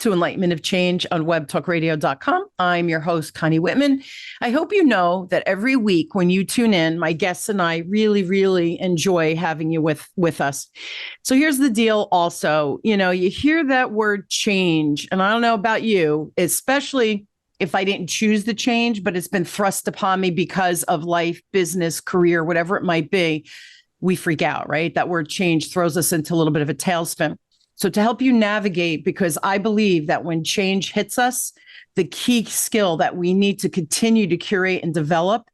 to Enlightenment of Change on webtalkradio.com. I'm your host, Connie Whitman. I hope you know that every week when you tune in, my guests and I really enjoy having you with us. So here's the deal also, you hear that word change, and I don't know about you, especially if I didn't choose the change, but it's been thrust upon me because of life, business, career, whatever it might be, we freak out, right? That word change throws us into a little bit of a tailspin. So to help you navigate, because I believe that when change hits us, the key skill that we need to continue to curate and develop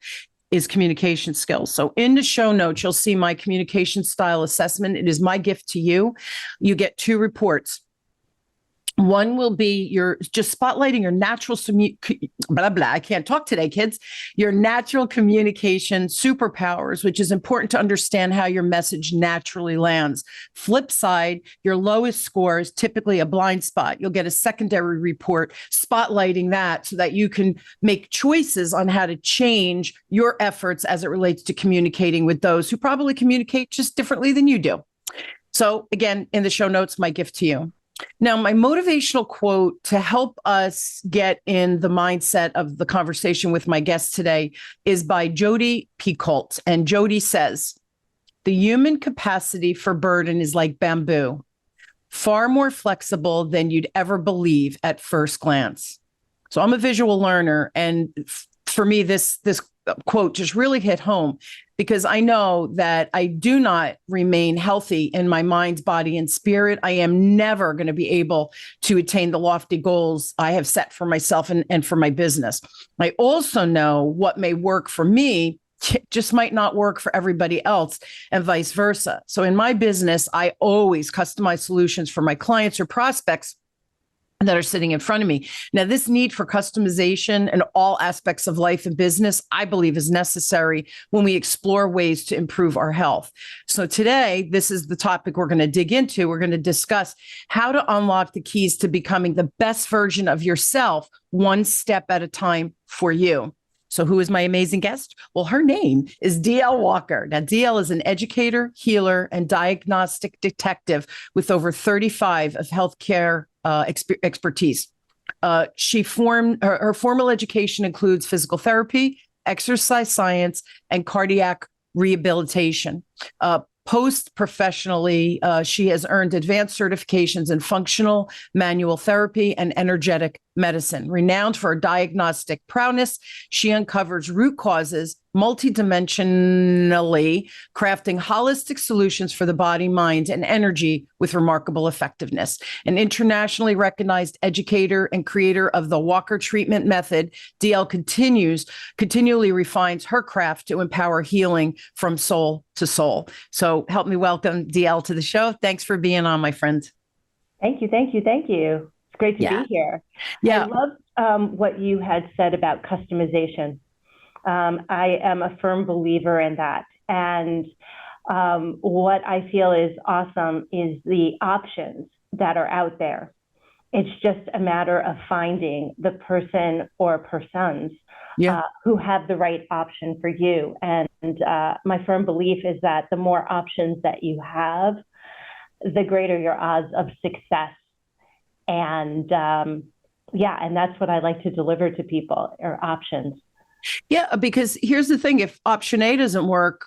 is communication skills. So in the show notes, you'll see my communication style assessment. It is my gift to you. You get 2 reports. One will be your just spotlighting your natural I can't talk today, kids. Your natural communication superpowers, which is important to understand how your message naturally lands. Flip side, your lowest score is typically a blind spot. You'll get a secondary report spotlighting that so that you can make choices on how to change your efforts as it relates to communicating with those who probably communicate just differently than you do. So again, in the show notes, my gift to you. Now, my motivational quote to help us get in the mindset of the conversation with my guest today is by Jodi Picoult. And Jodi says, "The human capacity for burden is like bamboo, far more flexible than you'd ever believe at first glance." So I'm a visual learner. And for me, this quote just really hit home, because I know that I do not remain healthy in my mind, body, and spirit. I am never going to be able to attain the lofty goals I have set for myself and for my business. I also know what may work for me just might not work for everybody else, and vice versa. So in my business, I always customize solutions for my clients or prospects that are sitting in front of me. Now, this need for customization in all aspects of life and business, I believe, is necessary when we explore ways to improve our health. So today, this is the topic we're going to dig into. We're going to discuss how to unlock the keys to becoming the best version of yourself, one step at a time for you. So who is my amazing guest? Well, her name is DL Walker. Now, DL is an educator, healer, and diagnostic detective with over 35 of healthcare expertise. She formed her formal education includes physical therapy, exercise science, and cardiac rehabilitation. Post-professionally, she has earned advanced certifications in functional manual therapy and energetic medicine. Renowned for her diagnostic prowess, she uncovers root causes multidimensionally, crafting holistic solutions for the body, mind, and energy with remarkable effectiveness. An internationally recognized educator and creator of the Walker treatment method, DL continually refines her craft to empower healing from soul to soul. So help me welcome DL to the show. Thanks for being on, my friend. Thank you. It's great to be here. Yeah. I loved what you had said about customization. I am a firm believer in that. And what I feel is awesome is the options that are out there. It's just a matter of finding the person or persons who have the right option for you. And my firm belief is that the more options that you have, the greater your odds of success. And and that's what I like to deliver to people, are options. Yeah, because here's the thing: if option A doesn't work,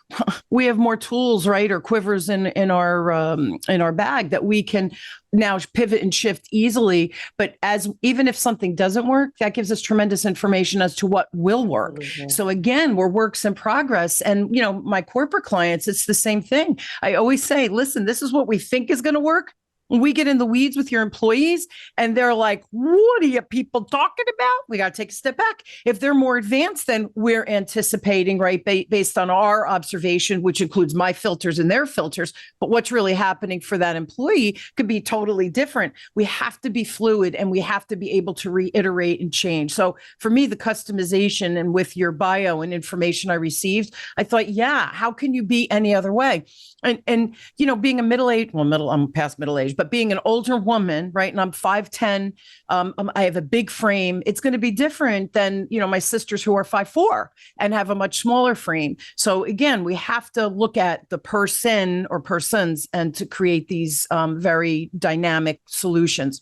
we have more tools, right, or quivers in our bag that we can now pivot and shift easily. But even if something doesn't work, that gives us tremendous information as to what will work. Mm-hmm. So again, we're works in progress. And my corporate clients, it's the same thing. I always say, listen, this is what we think is going to work. We get in the weeds with your employees and they're like, what are you people talking about? We got to take a step back. If they're more advanced than we're anticipating, right, based on our observation, which includes my filters and their filters, but what's really happening for that employee could be totally different. We have to be fluid and we have to be able to reiterate and change. So for me, the customization and with your bio and information I received, I thought, how can you be any other way? And being a I'm past middle-aged, but being an older woman, right? And I'm 5'10", I have a big frame. It's going to be different than, my sisters who are 5'4" and have a much smaller frame. So again, we have to look at the person or persons and to create these very dynamic solutions.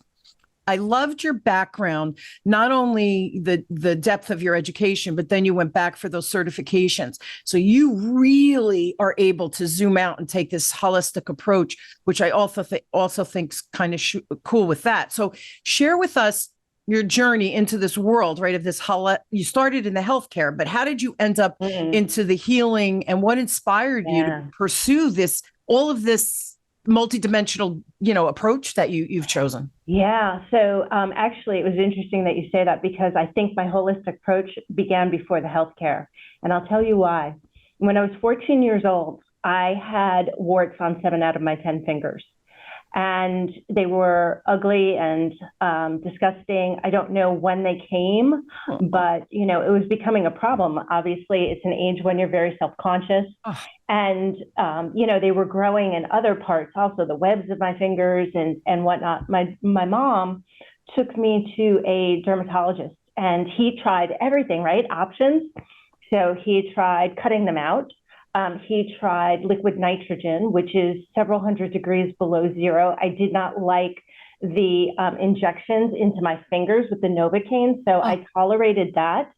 I loved your background, not only the depth of your education, but then you went back for those certifications. So you really are able to zoom out and take this holistic approach, which I also think's kind of cool with that. So share with us your journey into this world, right? Of this, you started in the healthcare, but how did you end up into the healing, and what inspired you to pursue all of this multidimensional, approach that you've chosen? Yeah. So actually, it was interesting that you say that, because I think my holistic approach began before the healthcare. And I'll tell you why. When I was 14 years old, I had warts on 7 out of my 10 fingers. And they were ugly and disgusting. I don't know when they came, but, it was becoming a problem. Obviously, it's an age when you're very self-conscious. And, they were growing in other parts, also the webs of my fingers and whatnot. My mom took me to a dermatologist, and he tried everything, right? Options. So he tried cutting them out. He tried liquid nitrogen, which is several hundred degrees below zero. I did not like the injections into my fingers with the Novocaine, so I tolerated that.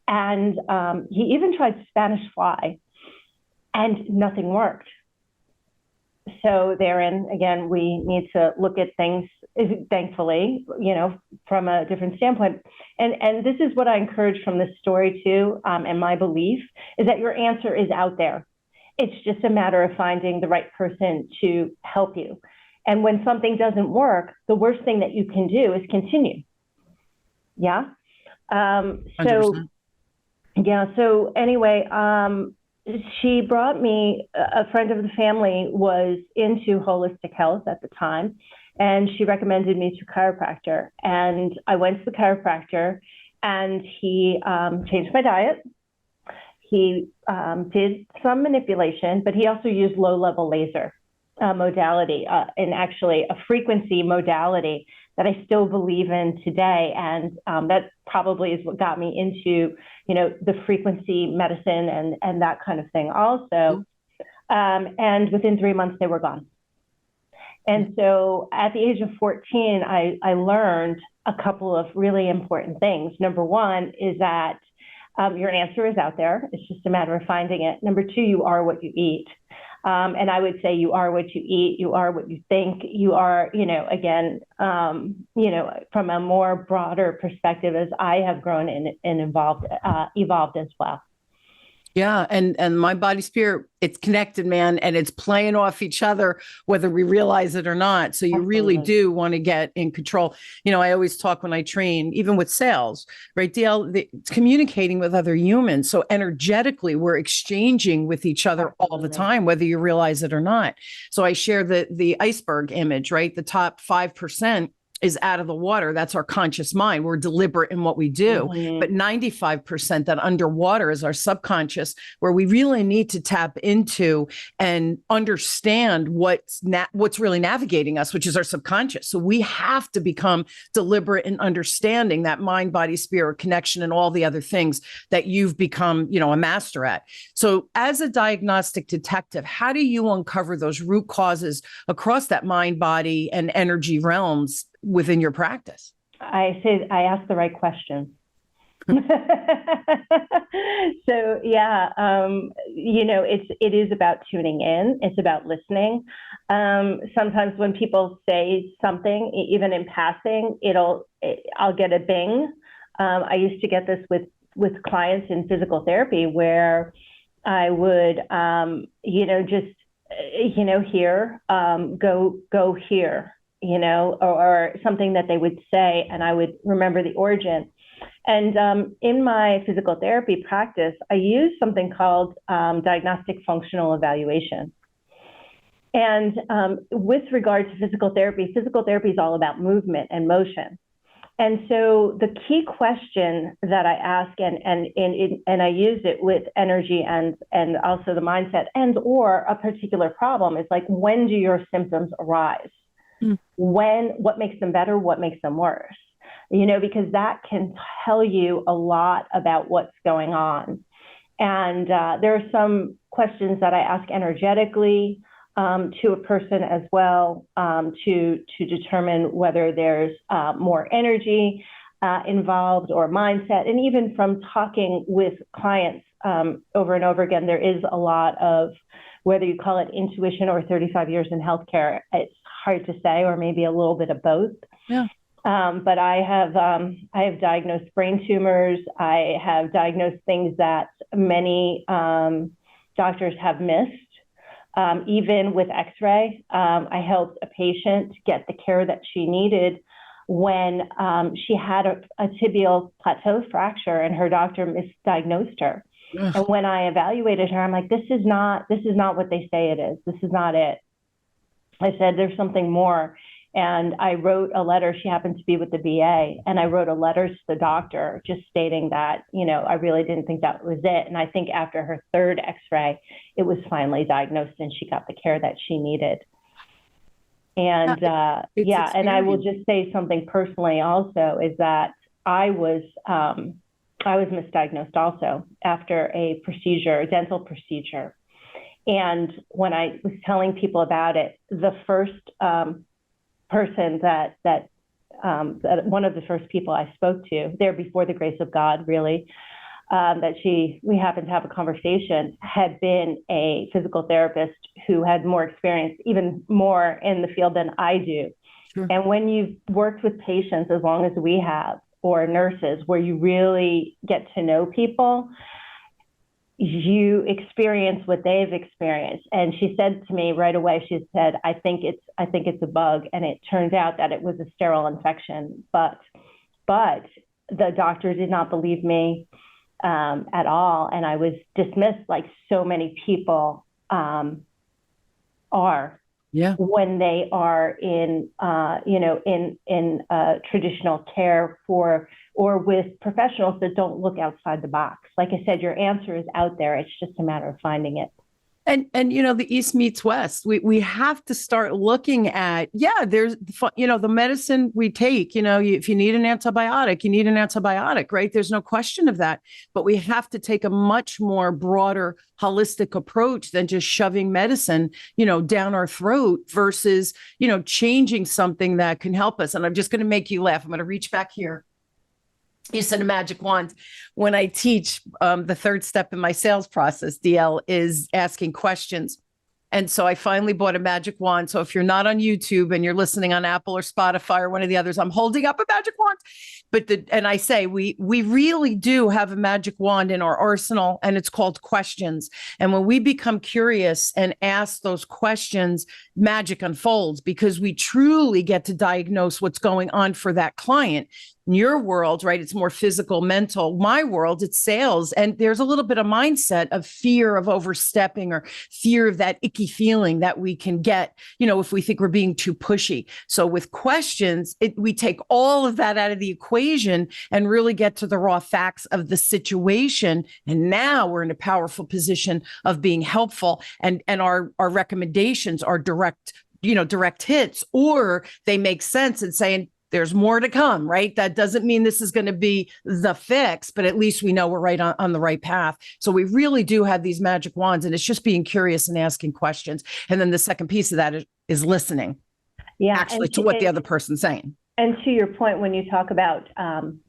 And he even tried Spanish fly, and nothing worked. So therein, again, we need to look at things, thankfully, from a different standpoint. And this is what I encourage from this story too, and my belief is that your answer is out there. It's just a matter of finding the right person to help you. And when something doesn't work, the worst thing that you can do is continue. Yeah. So anyway, she brought me, a friend of the family was into holistic health at the time, and she recommended me to a chiropractor. And I went to the chiropractor, and he changed my diet. He did some manipulation, but he also used low-level laser modality, and actually a frequency modality that I still believe in today. And that probably is what got me into, the frequency medicine and that kind of thing also. And within 3 months, they were gone. And so at the age of 14, I learned a couple of really important things. Number one is that your answer is out there. It's just a matter of finding it. Number two, you are what you eat. And I would say you are what you eat, you are what you think, you are, again, from a more broader perspective, as I have grown and evolved as well. Yeah. And my body spirit, it's connected, man. And it's playing off each other, whether we realize it or not. So you really do want to get in control. I always talk when I train, even with sales, right, DL, it's communicating with other humans. So energetically, we're exchanging with each other all the time, whether you realize it or not. So I share the iceberg image, right? The top 5% is out of the water. That's our conscious mind. We're deliberate in what we do. But 95% that underwater is our subconscious, where we really need to tap into and understand what's really navigating us, which is our subconscious. So we have to become deliberate in understanding that mind, body, spirit connection and all the other things that you've become, a master at. So as a diagnostic detective, how do you uncover those root causes across that mind, body, and energy realms within your practice? I say I ask the right question. So it is about tuning in. It's about listening. Sometimes when people say something, even in passing, I'll get a bing. I used to get this with clients in physical therapy, where I would here, go here. Or something that they would say, and I would remember the origin. And in my physical therapy practice, I use something called diagnostic functional evaluation. And with regard to physical therapy is all about movement and motion. And so the key question that I ask, and I use it with energy and also the mindset or a particular problem, is like, when do your symptoms arise? What makes them better? What makes them worse? Because that can tell you a lot about what's going on. And there are some questions that I ask energetically. to a person as well, to determine whether there's more energy involved or mindset. And even from talking with clients over and over again, there is a lot of, whether you call it intuition or 35 years in healthcare, it's hard to say, or maybe a little bit of both. Yeah. But I have diagnosed brain tumors. I have diagnosed things that many doctors have missed. Even with X-ray, I helped a patient get the care that she needed when she had a tibial plateau fracture and her doctor misdiagnosed her. Ugh. And when I evaluated her, I'm like, this is not what they say it is. This is not it. I said, there's something more. And I wrote a letter. She happened to be with the VA, and I wrote a letter to the doctor just stating that, I really didn't think that was it. And I think after her third X-ray, it was finally diagnosed and she got the care that she needed. And and I will just say something personally also, is that I was misdiagnosed also after a dental procedure. And when I was telling people about it, the first person that one of the first people I spoke to there, before the grace of God, really, we happened to have a conversation, had been a physical therapist who had more experience, even more in the field than I do. Sure. And when you've worked with patients as long as we have, or nurses, where you really get to know people, you experience what they've experienced. And she said to me right away, she said, I think it's a bug. And it turned out that it was a sterile infection, but the doctor did not believe me at all. And I was dismissed, like so many people are when they are in traditional care or with professionals that don't look outside the box. Like I said, your answer is out there. It's just a matter of finding it. And the East meets West. We have to start looking at, there's, the medicine we take, if you need an antibiotic, you need an antibiotic, right? There's no question of that. But we have to take a much more broader, holistic approach than just shoving medicine, down our throat versus, changing something that can help us. And I'm just going to make you laugh. I'm going to reach back here. You said a magic wand. When I teach, the third step in my sales process, DL, is asking questions. And so I finally bought a magic wand. So if you're not on YouTube and you're listening on Apple or Spotify or one of the others, I'm holding up a magic wand. And I say, we really do have a magic wand in our arsenal, and it's called questions. And when we become curious and ask those questions, magic unfolds, because we truly get to diagnose what's going on for that client. In your world, right, it's more physical, mental. My world, it's sales. And there's a little bit of mindset of fear of overstepping or fear of that icky feeling that we can get, if we think we're being too pushy. So with questions, we take all of that out of the equation and really get to the raw facts of the situation. And now we're in a powerful position of being helpful. And our recommendations are direct hits, or they make sense and saying, there's more to come, right? That doesn't mean this is going to be the fix, but at least we know we're right on the right path. So we really do have these magic wands, and it's just being curious and asking questions. And then the second piece of that is listening, actually, to what the other person's saying. And to your point, when you talk about,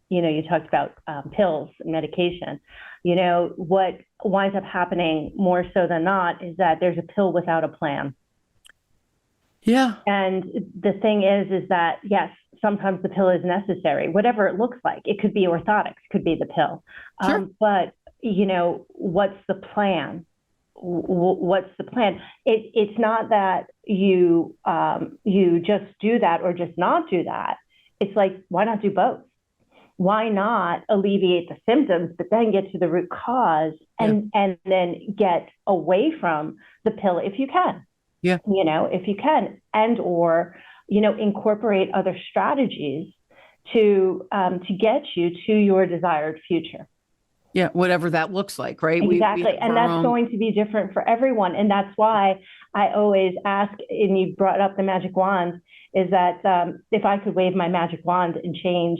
you talked about pills and medication, what winds up happening more so than not is that there's a pill without a plan. Yeah. And the thing is that, yes, sometimes the pill is necessary, whatever it looks like. It could be orthotics, could be the pill. Sure. But, what's the plan? What's the plan? It's not that you just do that or just not do that. It's like, why not do both? Why not alleviate the symptoms, but then get to the root cause and then get away from the pill if you can? Yeah. If you can, and or, incorporate other strategies to get you to your desired future. Yeah, whatever that looks like, right? Exactly. And that's going to be different for everyone. And that's why I always ask, and you brought up the magic wand, is that if I could wave my magic wand and change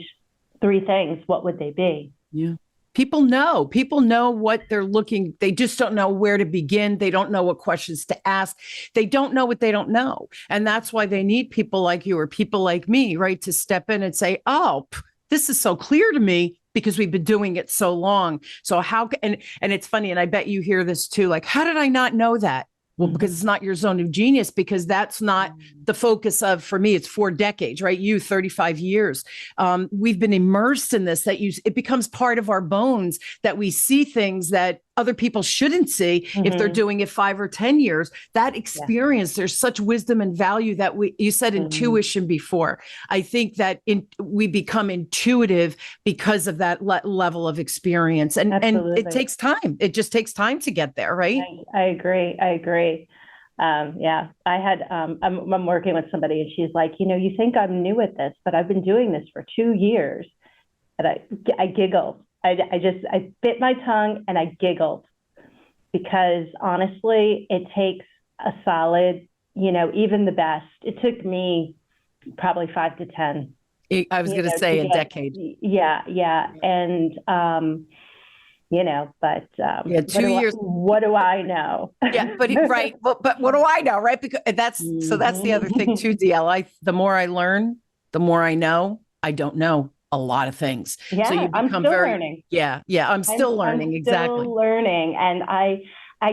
3 things, what would they be? Yeah. People know what they're looking. They just don't know where to begin. They don't know what questions to ask. They don't know what they don't know. And that's why they need people like you or people like me, right? To step in and say, oh, this is so clear to me because we've been doing it so long. So and it's funny. And I bet you hear this too. Like, how did I not know that? Well, because it's not your zone of genius, because that's not the focus of, for me, it's 4 decades, right? You, 35 years. We've been immersed in this, it becomes part of our bones that we see things that other people shouldn't see if they're doing it 5 or 10 years. That experience, there's such wisdom and value that you said intuition before. I think that we become intuitive because of that level of experience. And it takes time. It just takes time to get there, right? I agree. Yeah, I'm working with somebody and she's like, you think I'm new at this, but I've been doing this for 2 years. And I giggled. I bit my tongue and I giggled because honestly, it takes a solid, even the best. It took me probably 5 to 10. I was going to say a decade. Yeah. And, but 2 years. What do I know? Yeah, but right. But what do I know? Right. Because that's the other thing too, DL. The more I learn, the more I know. I don't know a lot of things. Yeah, so you become I'm still learning. Yeah. I'm still learning. Exactly. Still learning. And I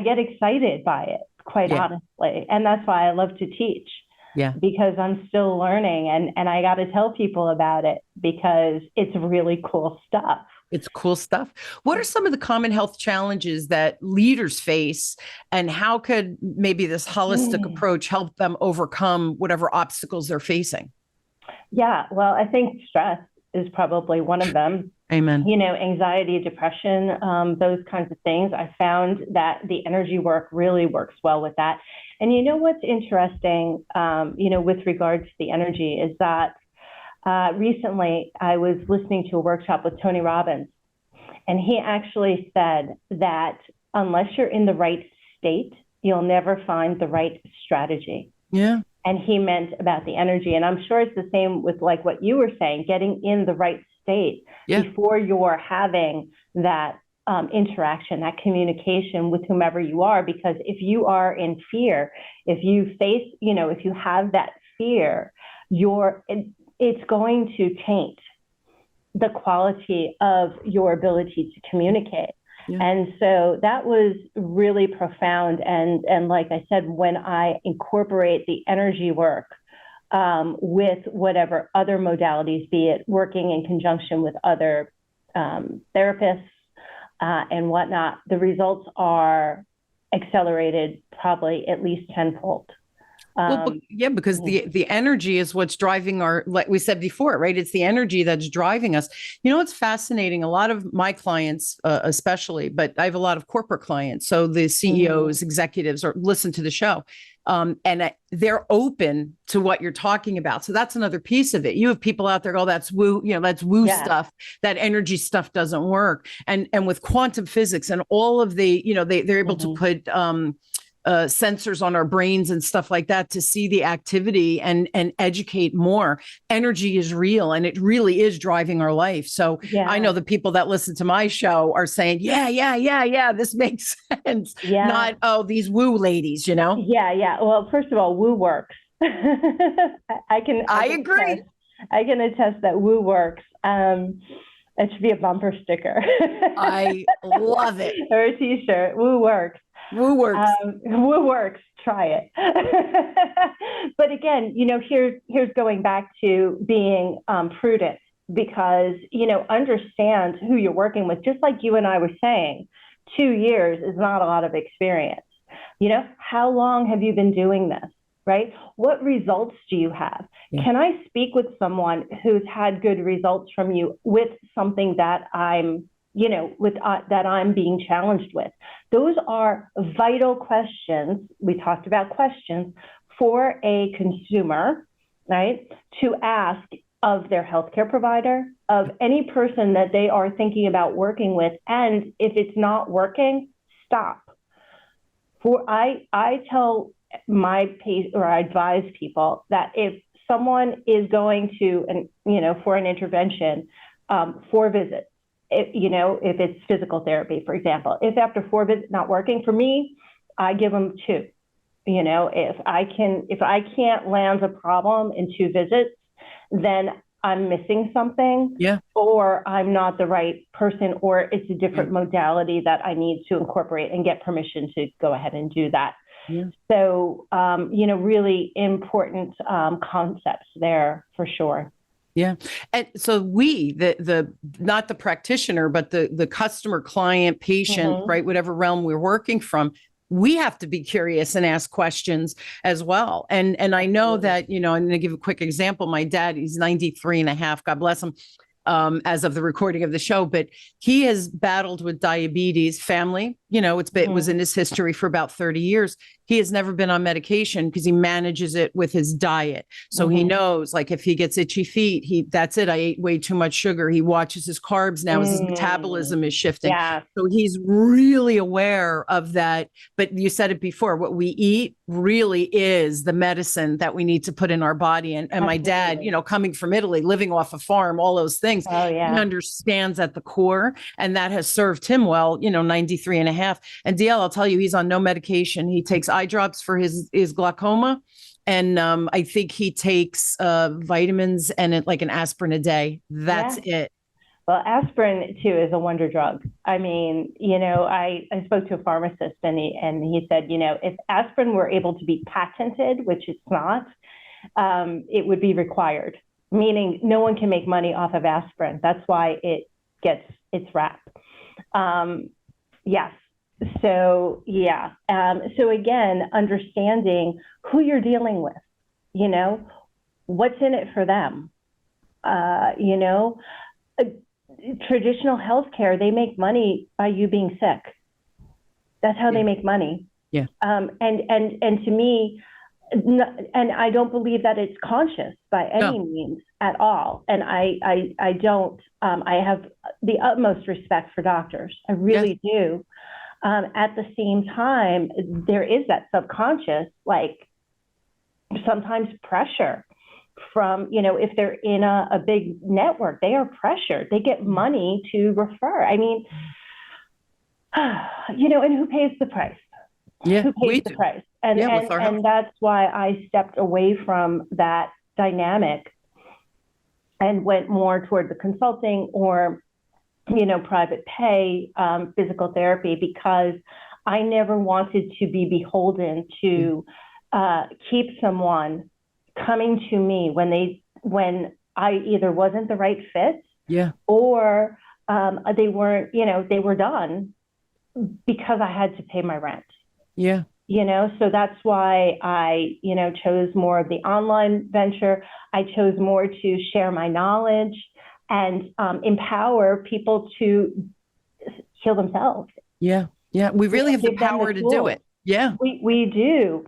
get excited by it, quite honestly. And that's why I love to teach. Yeah. Because I'm still learning and I got to tell people about it because it's really cool stuff. It's cool stuff. What are some of the common health challenges that leaders face, and how could maybe this holistic approach help them overcome whatever obstacles they're facing? Yeah, well, I think stress is probably one of them. Amen. Anxiety, depression, those kinds of things. I found that the energy work really works well with that. And what's interesting, with regards to the energy is that recently I was listening to a workshop with Tony Robbins, and he actually said that unless you're in the right state, you'll never find the right strategy. Yeah. And he meant about the energy. And I'm sure it's the same with like what you were saying, getting in the right state before you're having that interaction, that communication with whomever you are. Because if you are in fear, if you face, if you have that fear, it's going to taint the quality of your ability to communicate. Yeah. And so that was really profound. And like I said, when I incorporate the energy work with whatever other modalities, be it working in conjunction with other therapists and whatnot, the results are accelerated probably at least tenfold. Because the energy is what's driving like we said before, right? It's the energy that's driving us. It's fascinating. A lot of my clients, especially, but I have a lot of corporate clients. So the CEOs, executives, or listen to the show. And they're open to what you're talking about. So that's another piece of it. You have people out there, that's woo, that's woo stuff. That energy stuff doesn't work. And with quantum physics and all of the, they're able to put sensors on our brains and stuff like that to see the activity and educate more. Energy is real and it really is driving our life. So I know the people that listen to my show are saying, yeah, this makes sense. Yeah. Not, these woo ladies, Yeah. Well, first of all, woo works. I agree. I can attest that woo works. It should be a bumper sticker. I love it. Or a t-shirt. Woo works. Woo works. Woo works. Try it. But again, here's going back to being prudent because, understand who you're working with. Just like you and I were saying, 2 years is not a lot of experience. How long have you been doing this, right? What results do you have? Yeah. Can I speak with someone who's had good results from you with something that I'm that I'm being challenged with? Those are vital questions. We talked about questions for a consumer, right? To ask of their healthcare provider, of any person that they are thinking about working with. And if it's not working, stop. I tell my patient, or I advise people that if someone is going to, for an intervention, 4 visits, if it's physical therapy, for example, if after 4 visits not working for me, I give them 2. If I can't land a problem in 2 visits, then I'm missing something, or I'm not the right person, or it's a different modality that I need to incorporate and get permission to go ahead and do that. Yeah. So, really important concepts there for sure. Yeah. And so we, the not the practitioner, but the customer, client, patient, right, whatever realm we're working from, we have to be curious and ask questions as well. And I know that, I'm going to give a quick example. My dad, he's 93 and a half, God bless him, as of the recording of the show, but he has battled with diabetes, family, it was in his history for about 30 years. He has never been on medication because he manages it with his diet. So he knows, like, if he gets itchy feet, that's it. I ate way too much sugar. He watches his carbs now as his metabolism is shifting. Yeah. So he's really aware of that. But you said it before, what we eat really is the medicine that we need to put in our body. And my dad, coming from Italy, living off a farm, all those things, he understands at the core, and that has served him well, 93 and a half. And DL, I'll tell you, he's on no medication. He takes eye drops for his glaucoma. And I think he takes vitamins and like an aspirin a day. That's it. Well, aspirin too is a wonder drug. I mean, I spoke to a pharmacist and he said, if aspirin were able to be patented, which it's not, it would be required, meaning no one can make money off of aspirin. That's why it gets its rap. Yes. So, so again, understanding who you're dealing with, what's in it for them, traditional healthcare, they make money by you being sick. That's how they make money. Yeah. And to me, and I don't believe that it's conscious by any means at all. And I don't, I have the utmost respect for doctors. I really do. At the same time, there is that subconscious, like sometimes pressure from, if they're in a big network, they are pressured. They get money to refer. I mean, and who pays the price? Yeah, who pays the price? And that's why I stepped away from that dynamic and went more toward the consulting or private pay physical therapy, because I never wanted to be beholden to keep someone coming to me when I either wasn't the right fit, or they weren't, they were done because I had to pay my rent. Yeah. So that's why I, chose more of the online venture. I chose more to share my knowledge and empower people to heal themselves. Yeah. Yeah. We really have the power to do it. Yeah. We do.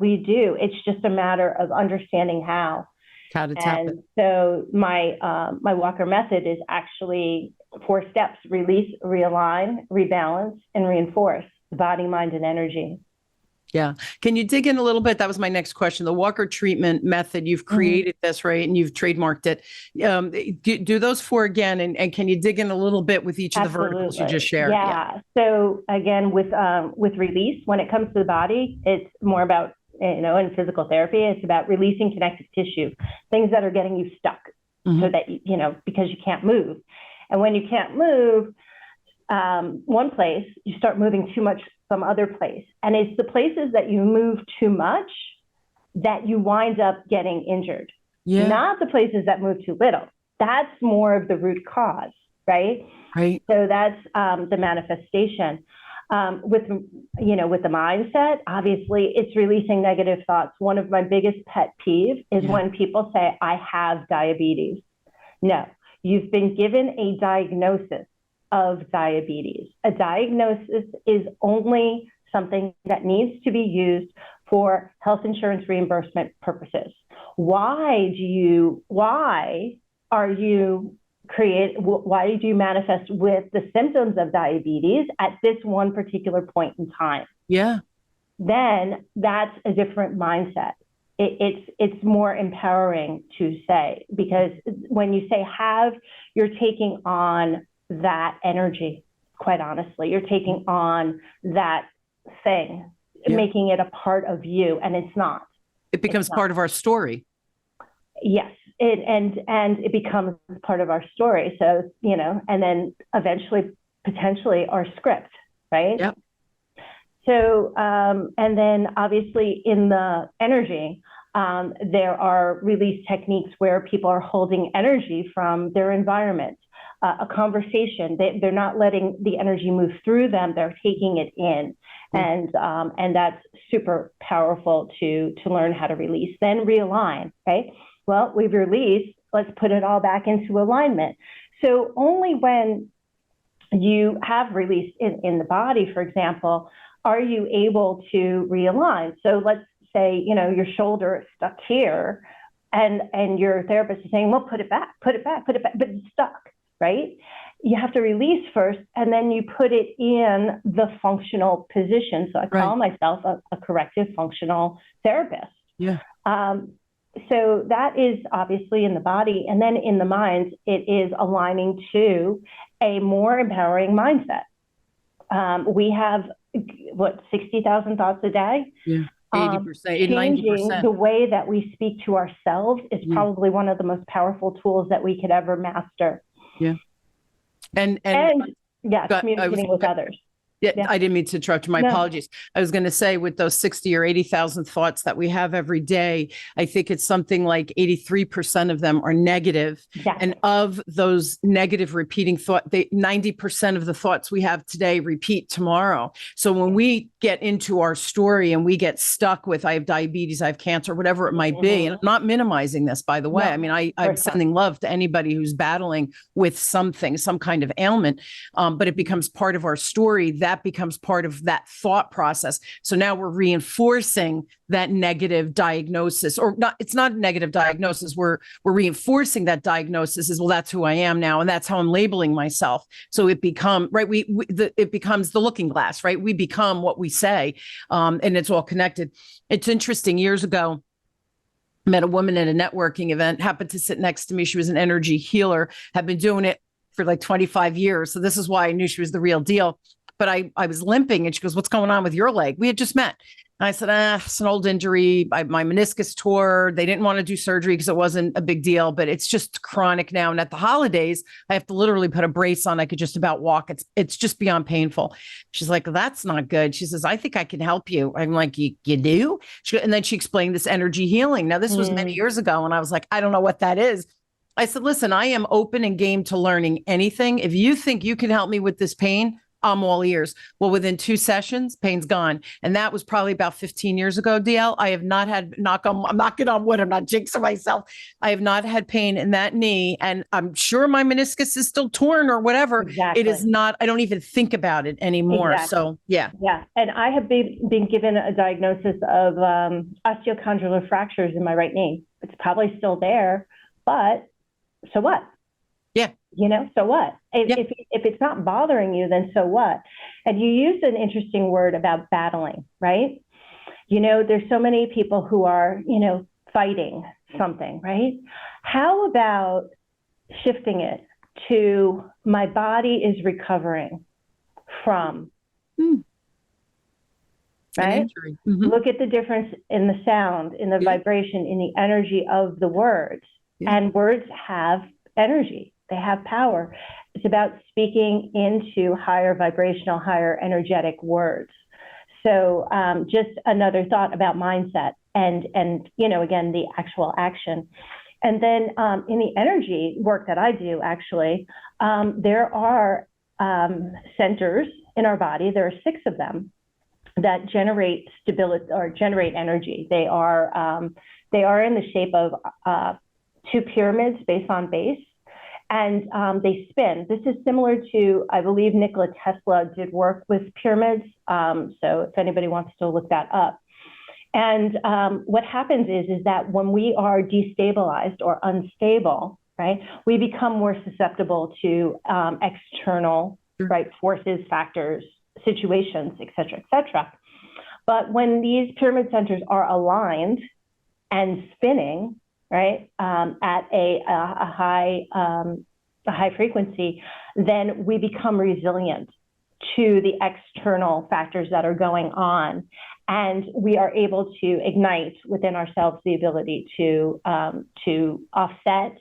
It's just a matter of understanding how to tap it. So my Walker method is actually 4 steps: release, realign, rebalance, and reinforce the body, mind, and energy. Yeah. Can you dig in a little bit? That was my next question. The Walker treatment method, you've created this, right? And you've trademarked it. Do those 4 again. And can you dig in a little bit with each of the verticals you just shared? Yeah. So again, with release, when it comes to the body, it's more about, in physical therapy, it's about releasing connective tissue, things that are getting you stuck so that, because you can't move. And when you can't move one place, you start moving too much some other place. And it's the places that you move too much that you wind up getting injured. Yeah. Not the places that move too little. That's more of the root cause, right? Right. So that's the manifestation. With the mindset, obviously it's releasing negative thoughts. One of my biggest pet peeves is when people say, I have diabetes. No, you've been given a diagnosis of diabetes. A diagnosis is only something that needs to be used for health insurance reimbursement purposes. Why do you manifest with the symptoms of diabetes at this one particular point in time? Yeah. Then that's a different mindset. It's more empowering to say, because when you say have, you're taking on that energy, quite honestly. You're taking on that thing, making it a part of you, and it's not. It becomes part of our story. Yes, and it becomes part of our story. So, and then eventually, potentially, our script, right? Yep. So, and then obviously in the energy, there are release techniques where people are holding energy from their environment, a conversation. They're not letting the energy move through them. They're taking it in. And that's super powerful to learn how to release. Then realign, right? Well, we've released, let's put it all back into alignment. So only when you have released in the body, for example, are you able to realign? So let's say, your shoulder is stuck here and your therapist is saying, well, put it back, but it's stuck, right? You have to release first, and then you put it in the functional position. So I call myself a corrective functional therapist. Yeah. So that is obviously in the body. And then in the mind, it is aligning to a more empowering mindset. We have, 60,000 thoughts a day? Yeah. 80%, changing 90%. the way that we speak to ourselves is probably one of the most powerful tools that we could ever master. Yeah. And communicating with others. Yeah, I didn't mean to interrupt. My apologies. I was going to say, with those 60 or 80,000 thoughts that we have every day, I think it's something like 83% of them are negative. Yes. And of those negative repeating 90% of the thoughts we have today repeat tomorrow. So when we get into our story and we get stuck with, I have diabetes, I have cancer, whatever it might be, and I'm not minimizing this, by the way. I mean, I'm sending love to anybody who's battling with something, some kind of ailment, but it becomes part of our story. That becomes part of that thought process. So now we're reinforcing that negative diagnosis, or not. It's not a negative diagnosis. We're reinforcing that diagnosis as, well, that's who I am now, and that's how I'm labeling myself. So it becomes it becomes the looking glass, right? We become what we say, and it's all connected. It's interesting. Years ago, I met a woman at a networking event, happened to sit next to me. She was an energy healer, had been doing it for like 25 years. So this is why I knew she was the real deal. But I was limping, and she goes, what's going on with your leg? We had just met. And I said, it's an old injury. My meniscus tore. They didn't want to do surgery because it wasn't a big deal, but it's just chronic now. And at the holidays, I have to literally put a brace on. I could just about walk. It's just beyond painful. She's like, that's not good. She says, I think I can help you. I'm like, you do? And then she explained this energy healing. Now, this was many years ago. And I was like, I don't know what that is. I said, listen, I am open and game to learning anything. If you think you can help me with this pain, I'm all ears. Well, within 2 sessions, pain's gone. And that was probably about 15 years ago, DL. I have not had, I'm knocking on wood, I'm not jinxing myself. I have not had pain in that knee. And I'm sure my meniscus is still torn or whatever. Exactly. It is not, I don't even think about it anymore. Exactly. So, yeah. Yeah. And I have been given a diagnosis of osteochondral fractures in my right knee. It's probably still there, but so what? Yeah. So what? If it's not bothering you, then so what? And you used an interesting word about battling, right? There's so many people who are, fighting something, right? How about shifting it to, my body is recovering from, right? Mm-hmm. Look at the difference in the sound, in the vibration, in the energy of the words. Yeah. And words have energy. They have power. It's about speaking into higher vibrational, higher energetic words. So just another thought about mindset and again, the actual action. And then in the energy work that I do, actually, there are centers in our body. There are 6 of them that generate stability or generate energy. They are in the shape of 2 pyramids base on base. And they spin. This is similar to, I believe, Nikola Tesla did work with pyramids. So if anybody wants to look that up. And what happens is that when we are destabilized or unstable, right, we become more susceptible to external forces, factors, situations, et cetera. But when these pyramid centers are aligned and spinning, right, at a high a high frequency, then we become resilient to the external factors that are going on. And we are able to ignite within ourselves the ability to offset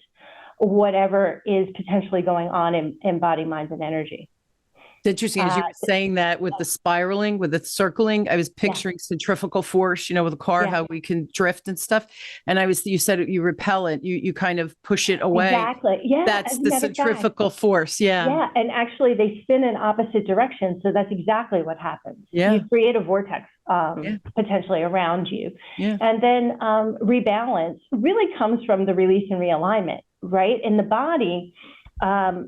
whatever is potentially going on in body, mind, and energy. It's interesting, as you were saying that with the spiraling, with the circling, I was picturing centrifugal force, with a car, how we can drift and stuff. And you said you repel it, you kind of push it away. Exactly. Yeah. That's the centrifugal force. Yeah. Yeah. And actually they spin in opposite directions. So that's exactly what happens. Yeah. You create a vortex potentially around you. Yeah. And then rebalance really comes from the release and realignment, right? In the body,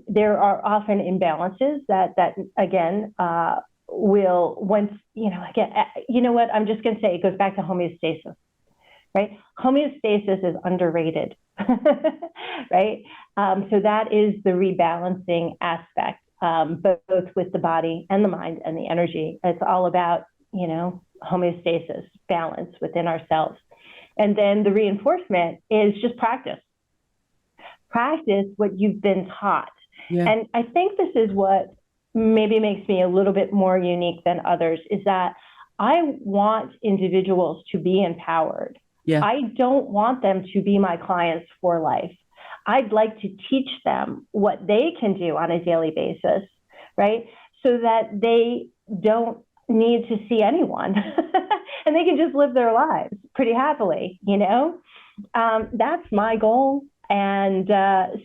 there are often imbalances that again, will once, again, I'm just going to say it goes back to homeostasis, right? Homeostasis is underrated, right? So that is the rebalancing aspect, both with the body and the mind and the energy. It's all about, homeostasis, balance within ourselves. And then the reinforcement is just practice what you've been taught. Yeah. And I think this is what maybe makes me a little bit more unique than others, is that I want individuals to be empowered. Yeah. I don't want them to be my clients for life. I'd like to teach them what they can do on a daily basis, right? So that they don't need to see anyone and they can just live their lives pretty happily, That's my goal. And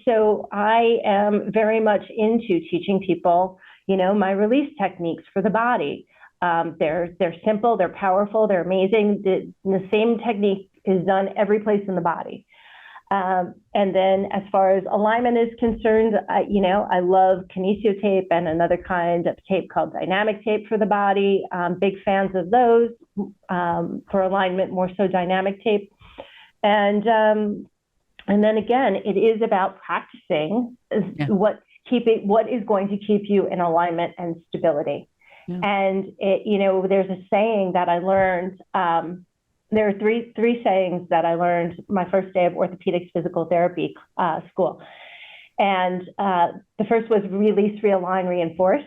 so I am very much into teaching people, my release techniques for the body. They're simple, they're powerful, they're amazing. The same technique is done every place in the body. And then as far as alignment is concerned, I love kinesio tape and another kind of tape called dynamic tape for the body. Big fans of those for alignment, more so dynamic tape. And then again, it is about practicing what is going to keep you in alignment and stability. Yeah. And there's a saying that I learned. There are three sayings that I learned my first day of orthopedics physical therapy school. And the first was release, realign, reinforce.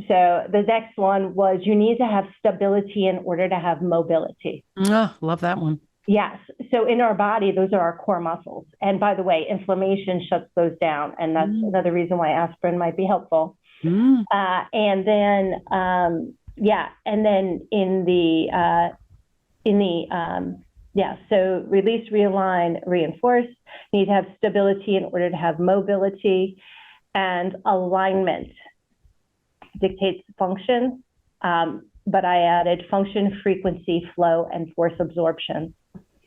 So the next one was you need to have stability in order to have mobility. Oh, love that one. Yes. So in our body, those are our core muscles. And by the way, inflammation shuts those down. And that's another reason why aspirin might be helpful. And then so release, realign, reinforce. You need to have stability in order to have mobility, and alignment dictates function. But I added function, frequency, flow, and force absorption.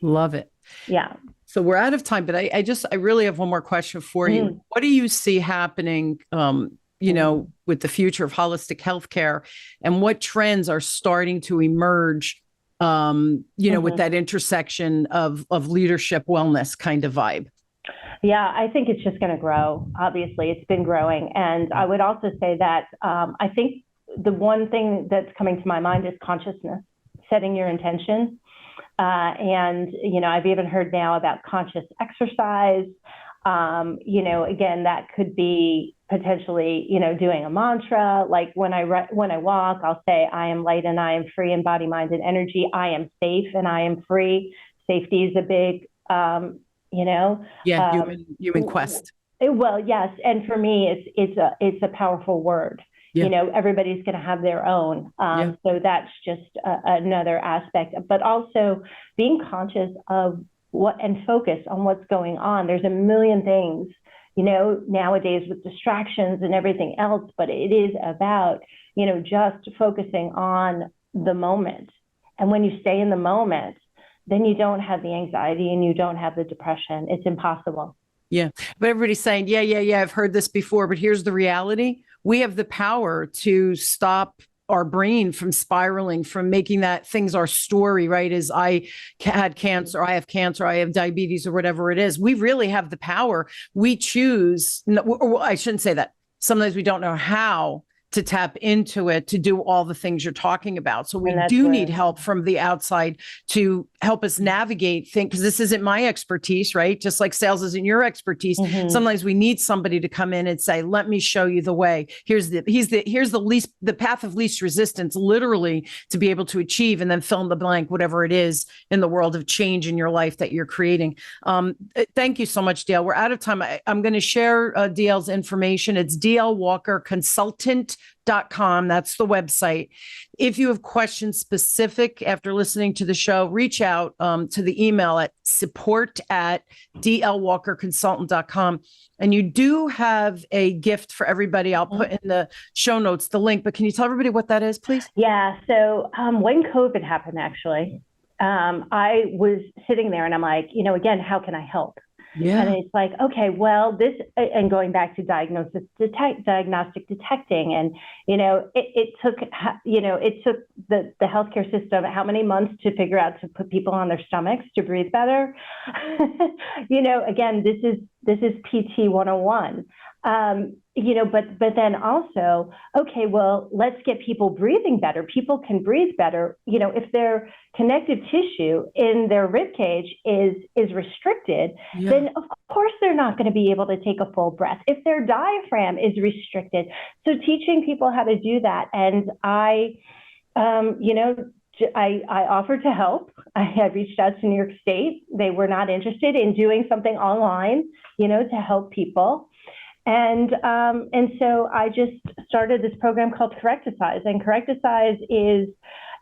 Love it. Yeah. So we're out of time, but I really have one more question for you. What do you see happening, with the future of holistic healthcare, and what trends are starting to emerge, with that intersection of leadership, wellness kind of vibe? Yeah, I think it's just going to grow. Obviously, it's been growing. And I would also say that I think the one thing that's coming to my mind is consciousness, setting your intention. And I've even heard now about conscious exercise. Again, that could be potentially, doing a mantra. Like when I walk, I'll say, I am light and I am free in body, mind, and energy. I am safe and I am free. Safety is a big, human quest. Well, yes. And for me, it's a powerful word. Yeah. Everybody's going to have their own. So that's just another aspect, but also being conscious of and focus on what's going on. There's a million things, nowadays with distractions and everything else, but it is about, just focusing on the moment. And when you stay in the moment, then you don't have the anxiety and you don't have the depression. It's impossible. Yeah. But everybody's saying, yeah, I've heard this before, but here's the reality. We have the power to stop our brain from spiraling, from making that things our story, right? As I had cancer, I have diabetes, or whatever it is. We really have the power. We choose, or I shouldn't say that. Sometimes we don't know how to tap into it, to do all the things you're talking about. So we do need help from the outside to help us navigate things, because this isn't my expertise, right? Just like sales isn't your expertise. Sometimes we need somebody to come in and say, let me show you the way. Here's the path of least resistance, literally, to be able to achieve, and then fill in the blank, whatever it is in the world of change in your life that you're creating. Thank you so much, Dale. We're out of time. I'm going to share DL's information. It's dlwalkerconsultant.com. That's the website. If you have questions specific after listening to the show, reach out to the email at support@dlwalkerconsultant.com. And you do have a gift for everybody. I'll put in the show notes the link, but can you tell everybody what that is, please? Yeah. So when COVID happened, actually, I was sitting there and I'm like, again, how can I help? Yeah. And it's like, okay, well, this, and going back to diagnostic detecting, and, it took the healthcare system how many months to figure out to put people on their stomachs to breathe better. Again, this is PT 101. But then also, okay, well, let's get people breathing better. People can breathe better. If their connective tissue in their rib cage is restricted, then of course they're not going to be able to take a full breath. If their diaphragm is restricted, so teaching people how to do that. And I offered to help. I had reached out to New York State. They were not interested in doing something online, to help people. And so I just started this program called Correcticize. And Correcticize is,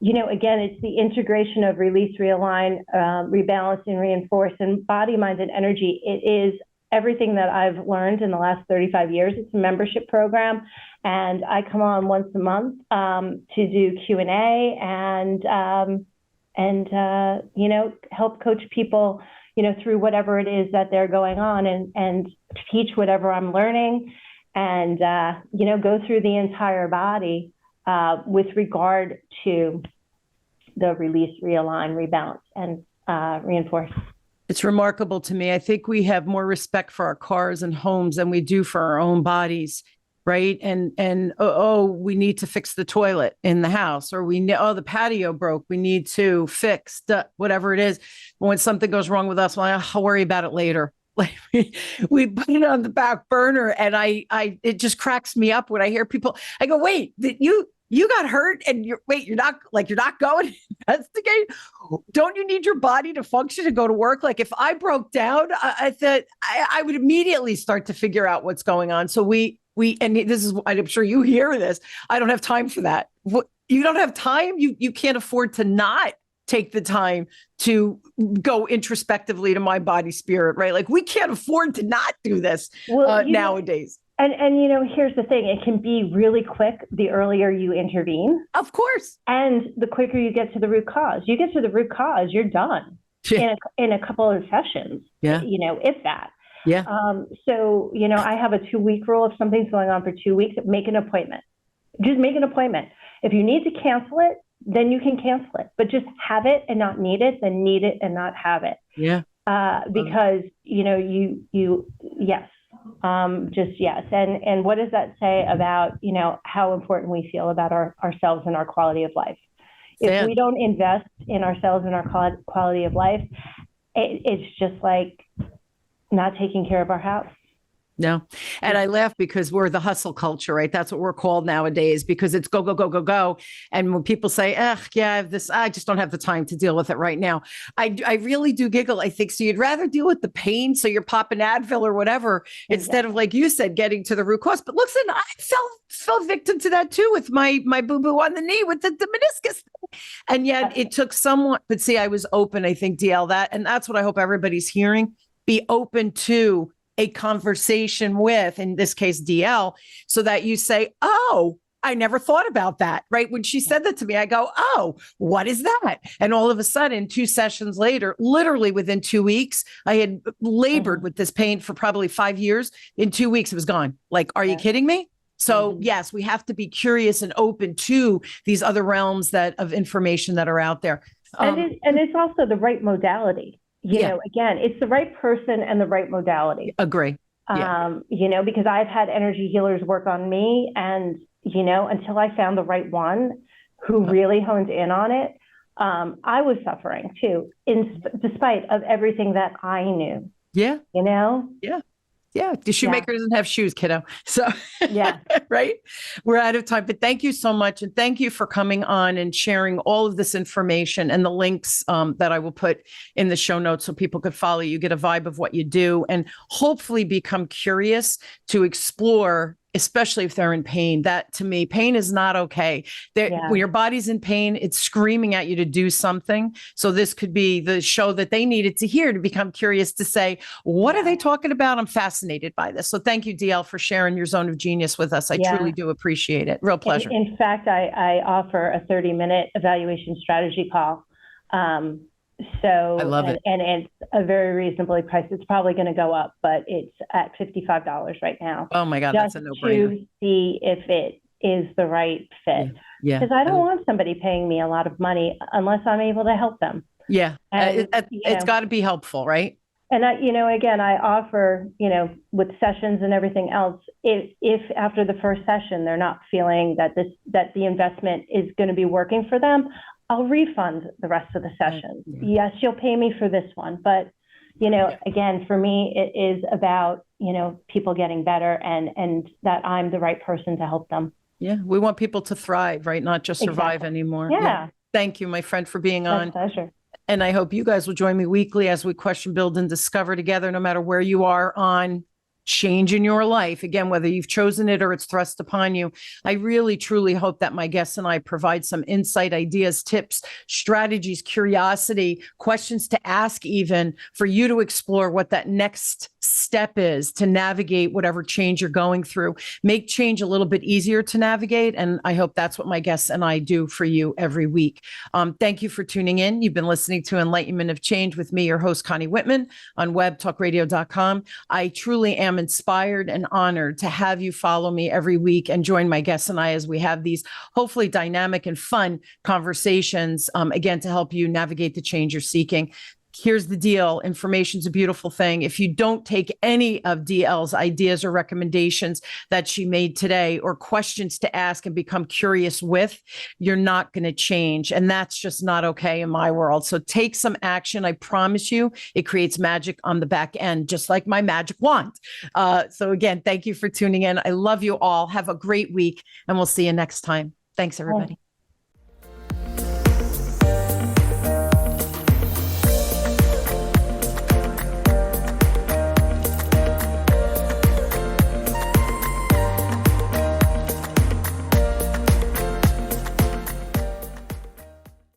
again, it's the integration of release, realign, rebalance, and reinforce, and body, mind, and energy. It is everything that I've learned in the last 35 years. It's a membership program. And I come on once a month to do Q&A and help coach people through whatever it is that they're going on, and teach whatever I'm learning, and, go through the entire body with regard to the release, realign, rebalance, and reinforce. It's remarkable to me. I think we have more respect for our cars and homes than we do for our own bodies. Right. And we need to fix the toilet in the house, or the patio broke. We need to fix whatever it is. When something goes wrong with us, well, I'll worry about it later. Like we put it on the back burner, and it just cracks me up when I hear people. I go, wait, you got hurt, and you're not going. That's the game. Don't you need your body to function and go to work? Like if I broke down, I thought I would immediately start to figure out what's going on. So and this is, I'm sure you hear this. I don't have time for that. You don't have time. You can't afford to not take the time to go introspectively to my body, spirit, right? Like we can't afford to not do this nowadays. And here's the thing. It can be really quick the earlier you intervene. Of course. And the quicker you get to the root cause. You get to the root cause, you're done in a couple of sessions, if that. Yeah. So, I have a 2-week rule. If something's going on for 2 weeks, make an appointment. Just make an appointment. If you need to cancel it, then you can cancel it. But just have it and not need it, then need it and not have it. Yeah. Because, yes. Just yes. And what does that say about, how important we feel about ourselves and our quality of life? If we don't invest in ourselves and our quality of life, it's just like not taking care of our house. No. And I laugh because we're the hustle culture, right? That's what we're called nowadays, because it's go, go, go, go, go. And when people say, I have this, I just don't have the time to deal with it right now. I really do giggle. I think, so you'd rather deal with the pain. So you're popping Advil or whatever, instead of, like you said, getting to the root cause. But listen, I fell victim to that too, with my boo-boo on the knee with the meniscus. And yet it took someone, but see, I was open, I think, DL, and that's what I hope everybody's hearing. Be open to a conversation with, in this case, DL, so that you say, oh, I never thought about that, right? When she said that to me, I go, oh, what is that? And all of a sudden, 2 sessions later, literally within 2 weeks, I had labored with this pain for probably 5 years. In 2 weeks, it was gone. Like, are you kidding me? So yes, we have to be curious and open to these other realms of information that are out there. And it's also the right modality. Again, it's the right person and the right modality. Agree. Because I've had energy healers work on me, and until I found the right one who really honed in on it, I was suffering too, despite of everything that I knew. Yeah. Yeah. Yeah. The shoemaker doesn't have shoes, kiddo. So, yeah. Right. We're out of time, but thank you so much. And thank you for coming on and sharing all of this information and the links that I will put in the show notes so people could follow you, get a vibe of what you do, and hopefully become curious to explore, especially if they're in pain. That, to me, pain is not okay. When your body's in pain, it's screaming at you to do something. So this could be the show that they needed to hear to become curious, to say, what are they talking about? I'm fascinated by this. So thank you, DL, for sharing your zone of genius with us. I truly do appreciate it. Real pleasure. In fact, I offer a 30-minute evaluation strategy call. So I love it. And it's a very reasonably priced. It's probably going to go up, but it's at $55 right now. Oh my God, that's a no-brainer. To see if it is the right fit. Yeah. Because I don't want somebody paying me a lot of money unless I'm able to help them. Yeah. And, it's got to be helpful, right? And again, I offer, with sessions and everything else, if after the first session they're not feeling that the investment is going to be working for them, I'll refund the rest of the sessions. Yes, you'll pay me for this one, but again, for me, it is about people getting better and that I'm the right person to help them. Yeah, we want people to thrive, right? Not just survive anymore. Yeah. Thank you, my friend, for being on. My pleasure. And I hope you guys will join me weekly as we question, build, and discover together, no matter where you are on change in your life. Again, whether you've chosen it or it's thrust upon you. I really, truly hope that my guests and I provide some insight, ideas, tips, strategies, curiosity, questions to ask, even for you to explore what that next step is to navigate whatever change you're going through. Make change a little bit easier to navigate. And I hope that's what my guests and I do for you every week. Thank you for tuning in. You've been listening to Enlightenment of Change with me, your host, Connie Whitman, on webtalkradio.com. I truly am inspired and honored to have you follow me every week and join my guests and I as we have these hopefully dynamic and fun conversations, again, to help you navigate the change you're seeking. Here's the deal. Information's a beautiful thing. If you don't take any of DL's ideas or recommendations that she made today, or questions to ask and become curious with, you're not going to change. And that's just not okay in my world. So take some action. I promise you, it creates magic on the back end, just like my magic wand. So again, thank you for tuning in. I love you all. Have a great week, and we'll see you next time. Thanks, everybody.